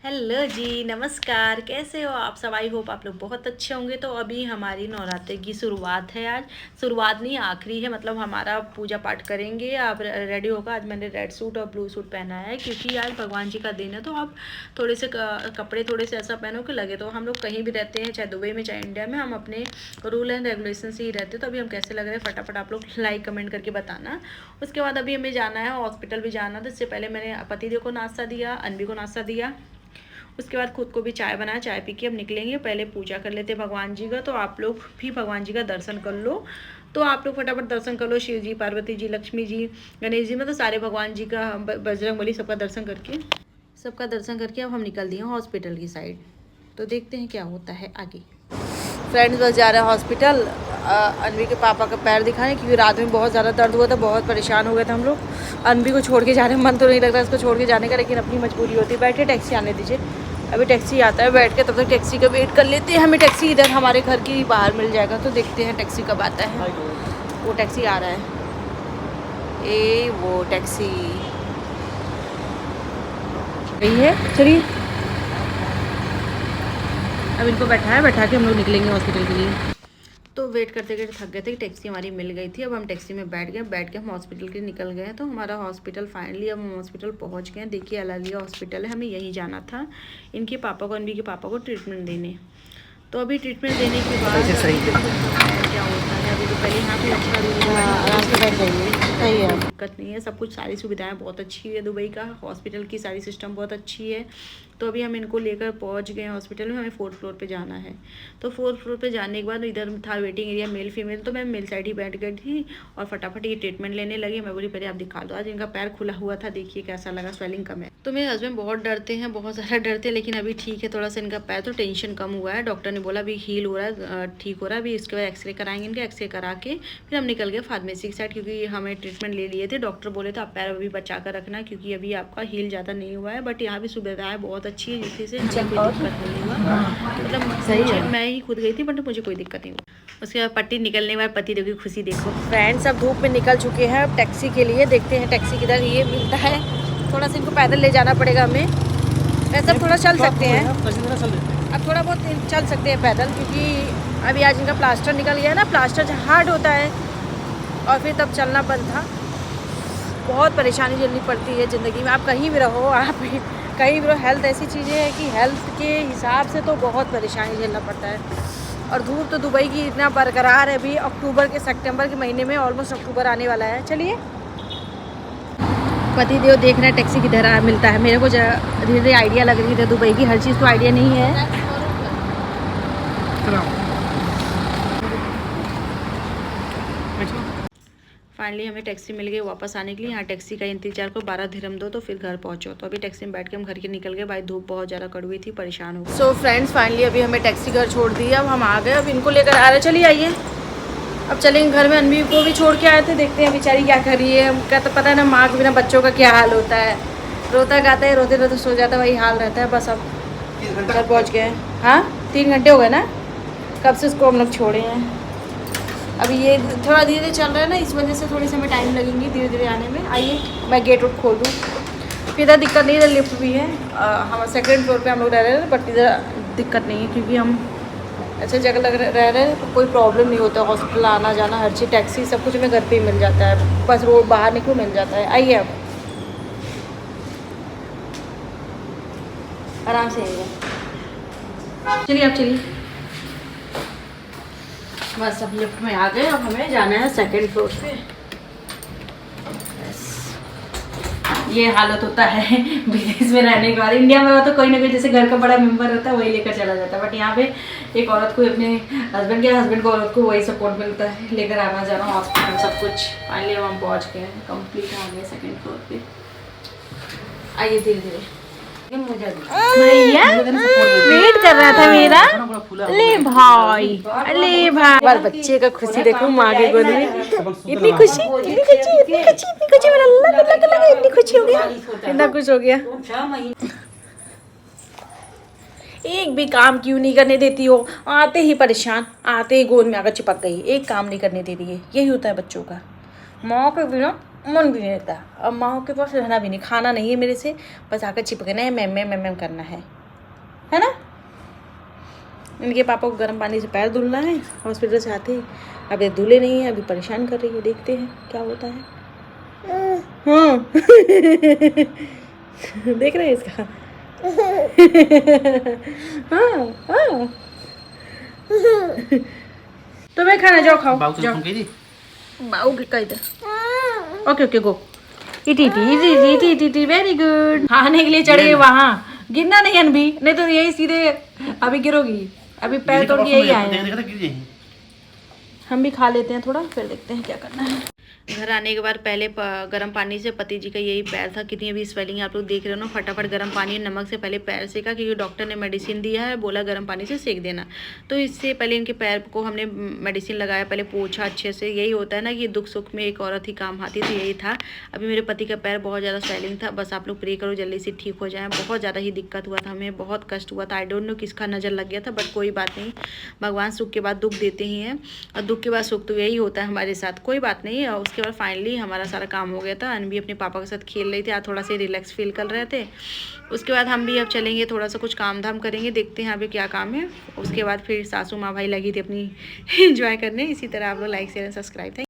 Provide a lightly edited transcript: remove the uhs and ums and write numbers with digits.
Hello जी, नमस्कार। कैसे हो आप सब? आई होप आप लोग बहुत अच्छे होंगे। तो अभी हमारी नवरात्रि की शुरुआत है। आज शुरुआत नहीं, आखिरी है। मतलब हमारा पूजा पाठ करेंगे। आप रेडी होगा। आज मैंने रेड सूट और ब्लू सूट पहना है क्योंकि आज भगवान जी का दिन है। तो आप थोड़े से कपड़े थोड़े से ऐसा पहनो कि लगे। तो हम लोग कहीं भी रहते हैं, चाहे दुबई में चाहे इंडिया में, हम अपने रूल एंड रेगुलेशन से ही रहते हैं। तो अभी हम कैसे लग रहे हैं फटाफट आप लोग लाइक कमेंट करके बताना। उसके बाद अभी हमें जाना है, हॉस्पिटल भी जाना। तो इससे पहले मैंने पतिदेव को नाश्ता दिया, अनवी को नाश्ता दिया। उसके बाद खुद को भी चाय बनाया। चाय पी के हम निकलेंगे। पहले पूजा कर लेते भगवान जी का। तो आप लोग भी भगवान जी का दर्शन कर लो। तो आप लोग फटाफट दर्शन कर लो। शिव जी, पार्वती जी, लक्ष्मी जी, गणेश जी, मतलब सारे भगवान जी का, बजरंग बली, सबका दर्शन करके अब हम निकल दिए हॉस्पिटल की साइड। तो देखते हैं क्या होता है आगे। फ्रेंड्स बस जा रहे हैं हॉस्पिटल अनवी के पापा का पैर दिखाने, क्योंकि रात में बहुत ज़्यादा दर्द हुआ था, बहुत परेशान हो गए थे हम लोग। अनवी को छोड़ के जाने में मन तो नहीं लग रहा इसको छोड़ के जाने का, लेकिन अपनी मजबूरी होती है। बैठे, टैक्सी आने दीजिए। अभी टैक्सी आता है, बैठ के तब तक टैक्सी का वेट कर लेते हैं। हमें टैक्सी इधर हमारे घर की बाहर मिल जाएगा। तो देखते हैं टैक्सी कब आता है। वो टैक्सी आ रहा है, वो टैक्सी गई है। चलिए अब इनको बैठा के हम लोग निकलेंगे हॉस्पिटल के लिए। तो वेट करते करते थक गए थे कि टैक्सी हमारी मिल गई थी। अब हम टैक्सी में बैठ के हम हॉस्पिटल के निकल गए। तो हमारा हॉस्पिटल फाइनली, अब हम हॉस्पिटल पहुंच गए। देखिए अलालिया हॉस्पिटल है, हमें यहीं जाना था इनके पापा को, अनवी के पापा को ट्रीटमेंट देने। तो अभी ट्रीटमेंट देने के बाद क्या होता है, अभी तो पहले यहाँ पे अच्छा दिक्कत नहीं है। सब कुछ सारी सुविधाएं बहुत अच्छी है। दुबई का हॉस्पिटल की सारी सिस्टम बहुत अच्छी है। तो अभी हम इनको लेकर पहुंच गए हॉस्पिटल में। हमें 4th फ्लोर पे जाना है। तो 4th फ्लोर पे जाने के बाद इधर था वेटिंग एरिया, मेल फीमेल। तो मैं मेल साइड ही बैठ गई थी और फटाफट ये ट्रीटमेंट लेने लगी। मैं बोली पहले आप दिखा दो। आज इनका पैर खुला हुआ था, देखिए कैसा लगा, स्वेलिंग कम है। तो मेरे हस्बैंड बहुत डरते हैं, बहुत ज़्यादा डरते हैं, लेकिन अभी ठीक है। थोड़ा सा इनका पैर तो टेंशन कम हुआ है। डॉक्टर ने बोला अभी हील हो रहा है, ठीक हो रहा है। अभी इसके बाद एक्सरे कराएंगे इनके। एक्सरे करा के फिर हम निकल गए फार्मेसी की साइड, क्योंकि हमें ट्रीटमेंट ले लिए थे। डॉक्टर बोले तो आप पैर अभी बचा कर रखना, क्योंकि अभी आपका हील ज़्यादा नहीं हुआ है। बट यहाँ भी सुविधाएं बहुत अच्छी है, जिससे से हमें कोई दिक्कत नहीं हुआ। मतलब सही है, मैं ही खुद गई थी बट मुझे कोई दिक्कत नहीं हुई। उसके बाद पट्टी निकलने के बाद पति देव की खुशी देखो। फ्रेंड्स अब धूप में निकल चुके हैं अब टैक्सी के लिए। देखते हैं टैक्सी किधर ये मिलता है। थोड़ा सा इनको पैदल ले जाना पड़ेगा हमें। वैसे अब थोड़ा चल सकते हैं, अब थोड़ा बहुत चल सकते हैं पैदल, क्योंकि अभी आज इनका प्लास्टर निकल गया है ना। प्लास्टर हार्ड होता है और फिर तब चलना बंद था। बहुत परेशानी झेलनी पड़ती है ज़िंदगी में। आप कहीं भी रहो, आप कहीं भी रहो, हेल्थ ऐसी चीज़ें हैं कि हेल्थ के हिसाब से तो बहुत परेशानी झेलना पड़ता है। और धूप तो दुबई की इतना बरकरार है। अभी अक्टूबर के सितंबर के महीने में, ऑलमोस्ट अक्टूबर आने वाला है। चलिए पति देव देख रहे हैं टैक्सी किधर मिलता है। मेरे को धीरे धीरे आइडिया लग रही है दुबई की, हर चीज़ तो आइडिया नहीं है। फाइनली हमें टैक्सी मिल गई वापस आने के लिए। यहाँ टैक्सी का इंतजार को 12 दिरहम दो तो फिर घर पहुँचो। तो अभी टैक्सी में बैठ के हम घर के निकल गए। भाई धूप बहुत ज़्यादा कड़वी थी, परेशान हो गए। सो फ्रेंड्स फाइनली अभी हमें टैक्सी घर छोड़ दी। अब हम आ गए, अब इनको लेकर आ रहे। चलिए आइए अब चलेंगे घर में। अनवी को भी छोड़ के आए थे, देखते हैं बेचारी क्या कर रही है। उनका तो पता है ना, माँ के बिना बच्चों का क्या हाल होता है। रोता गाता है, रोते रोते सो जाता है, वही हाल रहता है। बस अब घर पहुँच गए। हाँ 3 घंटे हो गए ना, कब से उसको हम लोग छोड़े हैं। अभी ये थोड़ा धीरे धीरे चल रहा है ना, इस वजह से थोड़ी सी हमें टाइम लगेंगी धीरे धीरे आने में। आइए मैं गेट उठ खोल दूँ। फिर इधर दिक्कत नहीं, इधर लिफ्ट भी है। हम 2nd फ्लोर पे हम लोग रह रहे हैं, बट इधर दिक्कत नहीं है क्योंकि हम ऐसे जगह रह रहे हैं तो कोई प्रॉब्लम नहीं होता। हॉस्पिटल आना जाना, हर चीज़, टैक्सी, सब कुछ हमें घर पे ही मिल जाता है। बस रोड बाहर निकलो मिल जाता है। आइए अब आराम से आइए। चलिए अब चलिए, बस अब लिफ्ट में आ गए। अब हमें जाना है 2nd फ्लोर पे। ये हालत होता है विदेश में रहने के बाद। इंडिया में हो तो कोई ना कोई जैसे घर का बड़ा मेंबर रहता है, वही लेकर चला जाता है। बट यहाँ पे एक औरत को अपने हस्बैंड को औरत को वही सपोर्ट मिलता है, लेकर आना जाना, हॉस्पिटल, सब कुछ। फाइनली अब हम पहुँच गए हैं, कंप्लीट आ गए 2nd फ्लोर पे। आइए धीरे धीरे। भैया वेट कर रहा था मेरा। ले भाई, ले भाई, बच्चे का खुशी देखो माँ के गोद में। इतनी खुशी, इतनी खुशी, इतनी खुशी, इतनी खुशी, मेरा अल्लाह इतनी खुशी हो गया, इतना खुश हो गया। एक भी काम क्यों नहीं करने देती हो? आते ही परेशान, आते ही गोद में आकर चिपक गई, एक काम नहीं करने दे रही है। यही होता है बच्चों का, माँ के बिना मन भी नहीं रहता। अब माँ के पास रहना भी नहीं, खाना नहीं है मेरे से, बस आकर चिपकना है, मैम करना है ना। इनके पापा को गर्म पानी से पैर धुलना है हॉस्पिटल से आते ही। अब ये धुले नहीं है, अभी परेशान कर रही है, देखते हैं क्या होता है। हाँ देख रहे हैं इसका। हाँ हाँ तो मैं खाना जाओ, खाओ जाओ। बाऊ का इधर। Okay go. Eat very good. खाने के लिए चढ़े वहाँ, गिरना नहीं अनभी, नहीं तो यही सीधे अभी गिरोगी। अभी पैर तोड़ के यही आए। हम भी खा लेते हैं थोड़ा, फिर देखते हैं क्या करना है। घर आने के बाद पहले गर्म पानी से पति जी का यही पैर था, कितनी अभी स्वेलिंग आप लोग देख रहे हो ना। फटाफट गर्म पानी नमक से पहले पैर सेका, क्योंकि डॉक्टर ने मेडिसिन दिया है, बोला गर्म पानी से सेक देना। तो इससे पहले इनके पैर को हमने मेडिसिन लगाया, पहले पोछा अच्छे से। यही होता है ना कि दुख सुख में एक औरत ही काम आती, तो यही था। अभी मेरे पति का पैर बहुत ज़्यादा स्वेलिंग था, बस आप लोग प्रे करो जल्दी से ठीक हो जाए। बहुत ज़्यादा ही दिक्कत हुआ था, हमें बहुत कष्ट हुआ था। आई डोंट नो किसका नज़र लग गया था, बट कोई बात नहीं, भगवान सुख के बाद दुख देते ही हैं, और दुख के बाद सुख, तो यही होता है हमारे साथ। कोई बात नहीं। और उसके बाद फाइनली हमारा सारा काम हो गया था। अनवी अपने पापा के साथ खेल रही थी, आज थोड़ा सा रिलैक्स फील कर रहे थे। उसके बाद हम भी अब चलेंगे, थोड़ा सा कुछ काम धाम करेंगे, देखते हैं अभी क्या काम है। उसके बाद फिर सासू माँ भाई लगी थी अपनी एंजॉय करने। इसी तरह आप लोग लाइक शेयर एंड सब्सक्राइब।